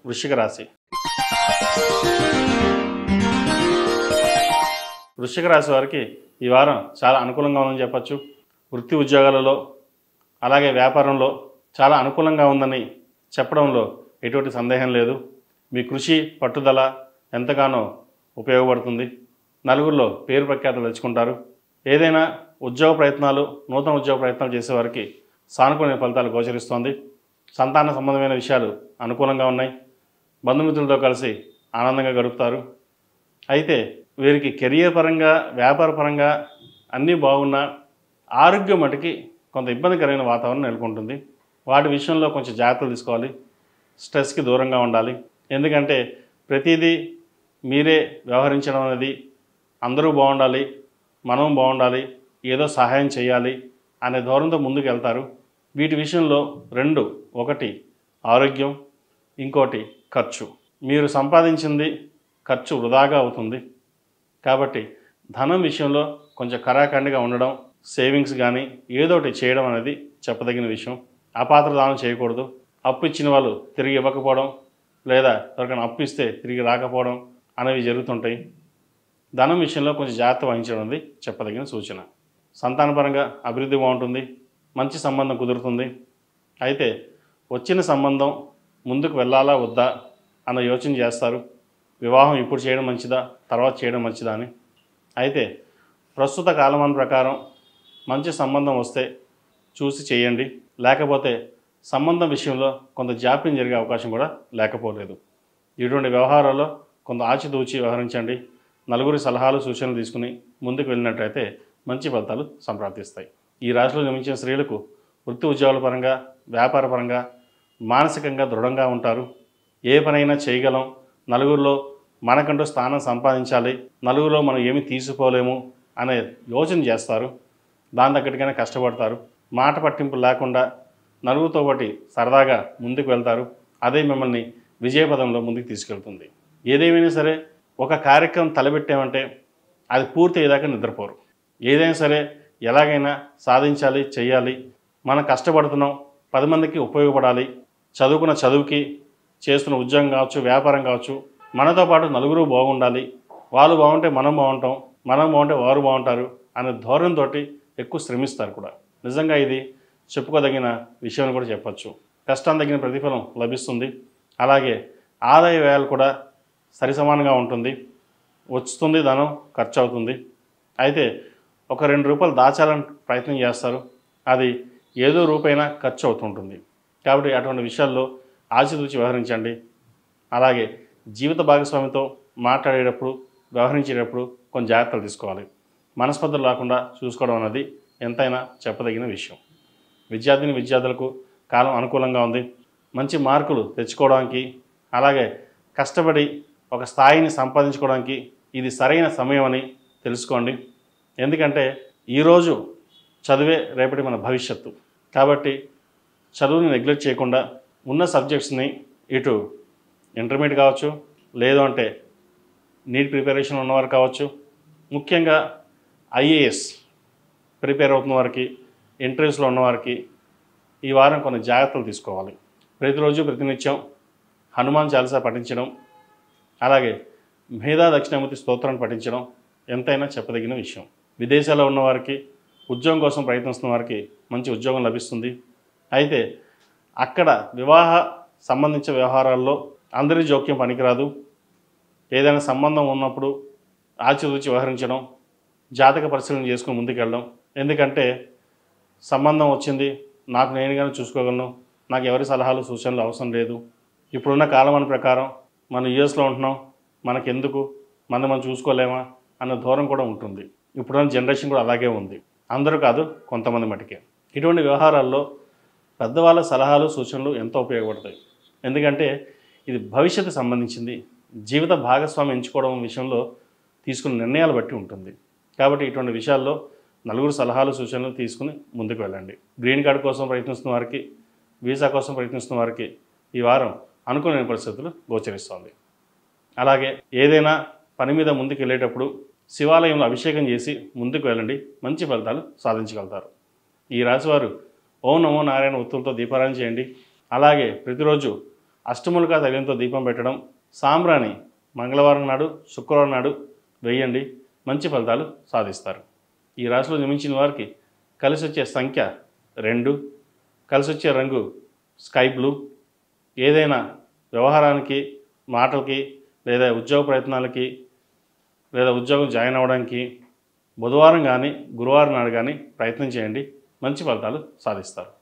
వృశ్చిక రాశి. వృశ్చిక రాశి వారికి ఈ వారం చాలా అనుకూలంగా ఉందని చెప్పచ్చు. వృత్తి ఉద్యోగాలలో అలాగే వ్యాపారంలో చాలా అనుకూలంగా ఉందని చెప్పడంలో ఎటువంటి సందేహం లేదు. మీ కృషి పట్టుదల ఎంతగానో ఉపయోగపడుతుంది. నలుగురిలో పేరు ప్రఖ్యాతులు తెచ్చుకుంటారు. ఏదైనా ఉద్యోగ ప్రయత్నాలు నూతన ఉద్యోగ ప్రయత్నాలు చేసేవారికి సానుకూల ఫలితాలు గోచరిస్తోంది. సంతాన సంబంధమైన విషయాలు అనుకూలంగా ఉన్నాయి. బంధుమిత్రులతో కలిసి ఆనందంగా గడుపుతారు. అయితే వీరికి కెరియర్ పరంగా వ్యాపార పరంగా అన్నీ బాగున్నా ఆరోగ్యం మటుకి కొంత ఇబ్బందికరమైన వాతావరణం నెలకొంటుంది. వాటి విషయంలో కొంచెం జాగ్రత్తలు తీసుకోవాలి. స్ట్రెస్కి దూరంగా ఉండాలి. ఎందుకంటే ప్రతిదీ మీరే వ్యవహరించడం అనేది అందరూ బాగుండాలి, మనం బాగుండాలి, ఏదో సహాయం చేయాలి అనే ధోరణితో ముందుకు వెళ్తారు. వీటి విషయంలో రెండు, ఒకటి ఆరోగ్యం, ఇంకోటి ఖర్చు. మీరు సంపాదించింది ఖర్చు వృధాగా అవుతుంది. కాబట్టి ధనం విషయంలో కొంచెం కరాఖండిగా ఉండడం, సేవింగ్స్ కానీ ఏదోటి చేయడం అనేది చెప్పదగిన విషయం. అపాత్ర దానం చేయకూడదు. అప్పు ఇచ్చిన వాళ్ళు తిరిగి ఇవ్వకపోవడం లేదా ఎవరికైనా అప్పు ఇస్తే తిరిగి రాకపోవడం అనేవి జరుగుతుంటాయి. ధనం విషయంలో కొంచెం జాగ్రత్త వహించడం అనేది చెప్పదగిన సూచన. సంతానపరంగా అభివృద్ధి బాగుంటుంది. మంచి సంబంధం కుదురుతుంది. అయితే వచ్చిన సంబంధం ముందుకు వెళ్ళాలా వద్దా అన్న యోచన చేస్తారు. వివాహం ఇప్పుడు చేయడం మంచిదా తర్వాత చేయడం మంచిదా అని. అయితే ప్రస్తుత కాలమాన ప్రకారం మంచి సంబంధం వస్తే చూసి చేయండి. లేకపోతే సంబంధం విషయంలో కొంత జాప్యం జరిగే అవకాశం కూడా లేకపోలేదు. ఇటువంటి వ్యవహారాల్లో కొంత ఆచితూచి వ్యవహరించండి. నలుగురి సలహాలు సూచనలు తీసుకుని ముందుకు వెళ్ళినట్లయితే మంచి ఫలితాలు సంప్రాప్తిస్తాయి. ఈ రాశిలో జన్మించిన స్త్రీలకు వృత్తి ఉద్యోగాల పరంగా వ్యాపార పరంగా మానసికంగా దృఢంగా ఉంటారు. ఏ పనైనా చేయగలం. నలుగురిలో మనకంటూ స్థానం సంపాదించాలి, నలుగురిలో మనం ఏమి తీసుకోలేము అనే యోచన చేస్తారు. దాని తగ్గట్టుగానే కష్టపడతారు. మాట పట్టింపు లేకుండా నలుగురితో పాటు సరదాగా ముందుకు వెళ్తారు. అదే మిమ్మల్ని విజయపదంలో ముందుకు తీసుకెళ్తుంది. ఏదేమైనా సరే ఒక కార్యక్రమం తలపెట్టామంటే అది పూర్తి అయ్యేదాకా నిద్రపోరు. ఏదైనా సరే ఎలాగైనా సాధించాలి, చేయాలి. మనం కష్టపడుతున్నాం, 10 మందికి ఉపయోగపడాలి. చదువుకున్న చదువుకి, చేస్తున్న ఉద్యోగం కావచ్చు, వ్యాపారం కావచ్చు, మనతో పాటు నలుగురు బాగుండాలి. వాళ్ళు బాగుంటే మనం బాగుంటాం, మనం బాగుంటే వారు బాగుంటారు అనే ధోరణితో ఎక్కువ శ్రమిస్తారు కూడా. నిజంగా ఇది చెప్పుకోదగిన విషయం కూడా చెప్పచ్చు. కష్టం తగిన ప్రతిఫలం లభిస్తుంది. అలాగే ఆదాయ వ్యయాలు కూడా సరిసమానంగా ఉంటుంది. వస్తుంది ధనం, ఖర్చు అవుతుంది. అయితే ఒక 2 రూపాయలు దాచాలని ప్రయత్నం చేస్తారు. అది ఏదో రూపైనా ఖర్చు అవుతుంటుంది. కాబట్టి అటువంటి విషయాల్లో ఆచితూచి వ్యవహరించండి. అలాగే జీవిత భాగస్వామితో మాట్లాడేటప్పుడు వ్యవహరించేటప్పుడు కొంచెం జాగ్రత్తలు తీసుకోవాలి. మనస్పర్ధలు రాకుండా చూసుకోవడం అనేది ఎంతైనా చెప్పదగిన విషయం. విద్యార్థులకు కాలం అనుకూలంగా ఉంది. మంచి మార్కులు తెచ్చుకోవడానికి అలాగే కష్టపడి ఒక స్థాయిని సంపాదించుకోవడానికి ఇది సరైన సమయం అని తెలుసుకోండి. ఎందుకంటే ఈరోజు చదువే రేపటి మన భవిష్యత్తు. కాబట్టి చదువుని నెగ్లెక్ట్ చేయకుండా ఉన్న సబ్జెక్ట్స్ని ఇటు ఇంటర్మీడియట్ కావచ్చు, లేదు అంటే నీట్ ప్రిపరేషన్ ఉన్నవారు కావచ్చు, ముఖ్యంగా ఐఏఎస్ ప్రిపేర్ అవుతున్న వారికి, ఇంటర్వ్యూస్లో ఉన్నవారికి ఈ వారం కొన్ని జాగ్రత్తలు తీసుకోవాలి. ప్రతిరోజు ప్రతినిత్యం హనుమాన్ చాలీసా పఠించడం, అలాగే మేధా దక్షిణామూర్తి స్తోత్రాన్ని పఠించడం ఎంతైనా చెప్పదగిన విషయం. విదేశాల్లో ఉన్నవారికి, ఉద్యోగం కోసం ప్రయత్నిస్తున్న వారికి మంచి ఉద్యోగం లభిస్తుంది. అయితే అక్కడ వివాహ సంబంధించిన వ్యవహారాల్లో అందరి జోక్యం పనికిరాదు. ఏదైనా సంబంధం ఉన్నప్పుడు ఆచితూచి వ్యవహరించడం, జాతక పరిశీలన చేసుకుని ముందుకెళ్ళడం. ఎందుకంటే సంబంధం వచ్చింది, నాకు నేనుగానే చూసుకోగలను, నాకు ఎవరి సలహాలు సూచనలు అవసరం లేదు, ఇప్పుడున్న కాలమాన ప్రకారం మనం యూఎస్లో ఉంటున్నాం, మనకెందుకు, మనం చూసుకోలేమా అన్న ధోరణి కూడా ఉంటుంది. ఇప్పుడున్న జనరేషన్ కూడా అలాగే ఉంది. అందరూ కాదు, కొంతమంది మటుకే. ఇటువంటి వ్యవహారాల్లో పెద్దవాళ్ళ సలహాలు సూచనలు ఎంతో ఉపయోగపడతాయి. ఎందుకంటే ఇది భవిష్యత్తు సంబంధించింది. జీవిత భాగస్వామి ఎంచుకోవడం విషయంలో తీసుకున్న నిర్ణయాలు బట్టి ఉంటుంది. కాబట్టి ఇటువంటి విషయాల్లో నలుగురు సలహాలు సూచనలు తీసుకుని ముందుకు వెళ్ళండి. గ్రీన్ కార్డు కోసం ప్రయత్నిస్తున్న వారికి, వీసా కోసం ప్రయత్నిస్తున్న వారికి ఈ వారం అనుకూలమైన పరిస్థితులు గోచరిస్తోంది. అలాగే ఏదైనా పని మీద ముందుకు వెళ్ళేటప్పుడు శివాలయంలో అభిషేకం చేసి ముందుకు వెళ్ళండి. మంచి ఫలితాలు సాధించగలుగుతారు. ఈ రాశివారు ఓం నమో నారాయణ ఒత్తులతో దీపారాధన చేయండి. అలాగే ప్రతిరోజు అష్టములుగా తైలంతో దీపం పెట్టడం, సాంబ్రాణి మంగళవారం నాడు, శుక్రవారం నాడు వేయండి. మంచి ఫలితాలు సాధిస్తారు. ఈ రాశిలో జన్మించిన వారికి కలిసి వచ్చే సంఖ్య 2, కలిసి వచ్చే రంగు స్కై బ్లూ. ఏదైనా వ్యవహారానికి, మాటలకి లేదా ఉద్యోగ ప్రయత్నాలకి లేదా ఉద్యోగం జాయిన్ అవ్వడానికి బుధవారం కానీ గురువారం నాడు కానీ ప్రయత్నం చేయండి. మంచి ఫలితాలు సాధిస్తారు.